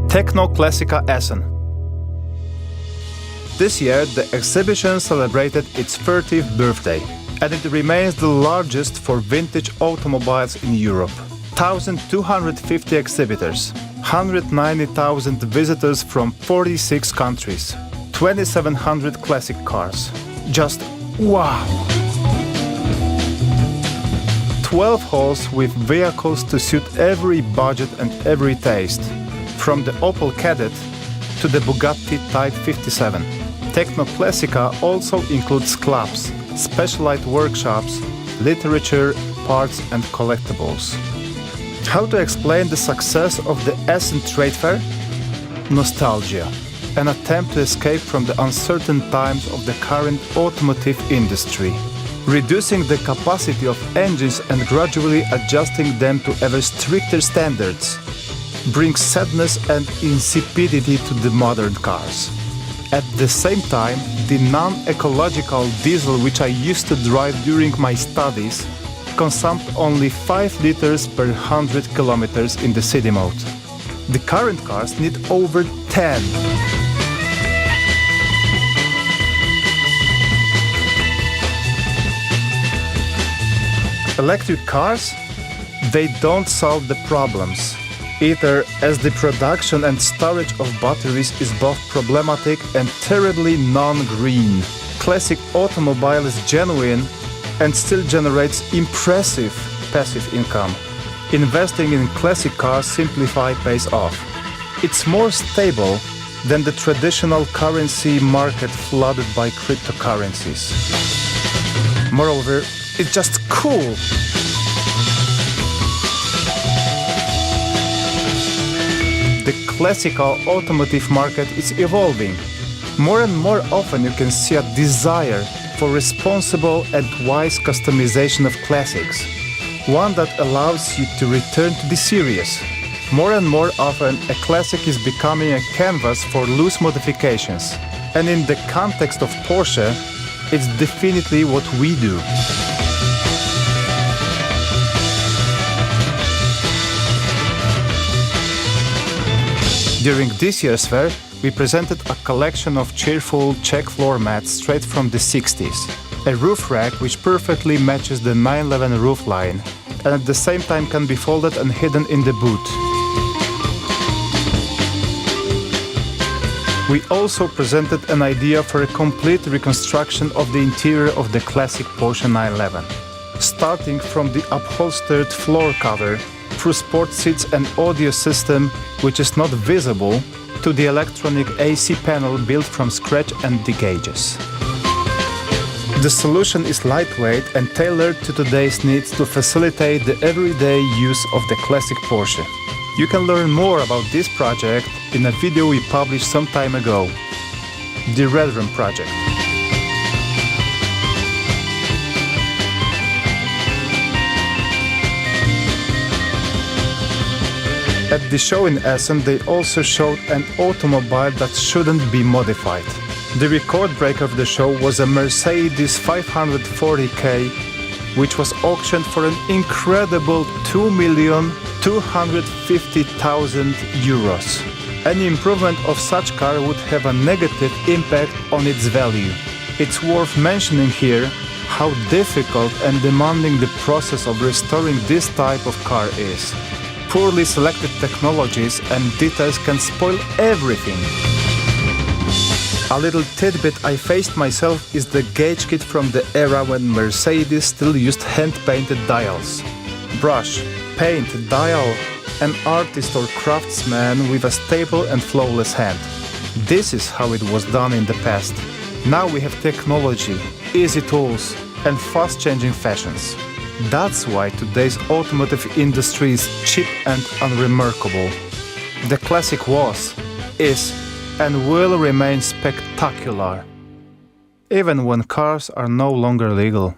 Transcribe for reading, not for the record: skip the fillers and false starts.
Techno Classica Essen. This year, the exhibition celebrated its 30th birthday, and it remains the largest for vintage automobiles in Europe. 1,250 exhibitors, 190,000 visitors from 46 countries, 2,700 classic cars. Just wow! 12 halls with vehicles to suit every budget and every taste, from the Opel Kadett to the Bugatti Type 57. Techno Classica also includes clubs, specialized workshops, literature, parts and collectibles. How to explain the success of the Essen Trade Fair? Nostalgia, an attempt to escape from the uncertain times of the current automotive industry, reducing the capacity of engines and gradually adjusting them to ever stricter standards, brings sadness and insipidity to the modern cars. At the same time, the non-ecological diesel which I used to drive during my studies consumed only 5 liters per 100 kilometers in the city mode. The current cars need over 10. Electric cars? They don't solve the problems, either, as the production and storage of batteries is both problematic and terribly non-green. Classic automobile is genuine and still generates impressive passive income. Investing in classic cars simplify pays off. It's more stable than the traditional currency market flooded by cryptocurrencies. Moreover, it's just cool. The classical automotive market is evolving. More and more often you can see a desire for responsible and wise customization of classics, one that allows you to return to the series. More and more often a classic is becoming a canvas for loose modifications, and in the context of Porsche, it's definitely what we do. During this year's fair, we presented a collection of cheerful Czech floor mats straight from the 60s, a roof rack which perfectly matches the 911 roofline and at the same time can be folded and hidden in the boot. We also presented an idea for a complete reconstruction of the interior of the classic Porsche 911, starting from the upholstered floor cover through sport seats and audio system which is not visible, to the electronic AC panel built from scratch and the gauges. The solution is lightweight and tailored to today's needs to facilitate the everyday use of the classic Porsche. You can learn more about this project in a video we published some time ago, the Red Room project. At the show in Essen, they also showed an automobile that shouldn't be modified. The record breaker of the show was a Mercedes 540K, which was auctioned for an incredible €2,250,000. Any improvement of such car would have a negative impact on its value. It's worth mentioning here how difficult and demanding the process of restoring this type of car is. Poorly selected technologies and details can spoil everything. A little tidbit I faced myself is the gauge kit from the era when Mercedes still used hand-painted dials. Brush, paint, dial, an artist or craftsman with a stable and flawless hand. This is how it was done in the past. Now we have technology, easy tools, and fast-changing fashions. That's why today's automotive industry is cheap and unremarkable. The classic was, is, and will remain spectacular, even when cars are no longer legal.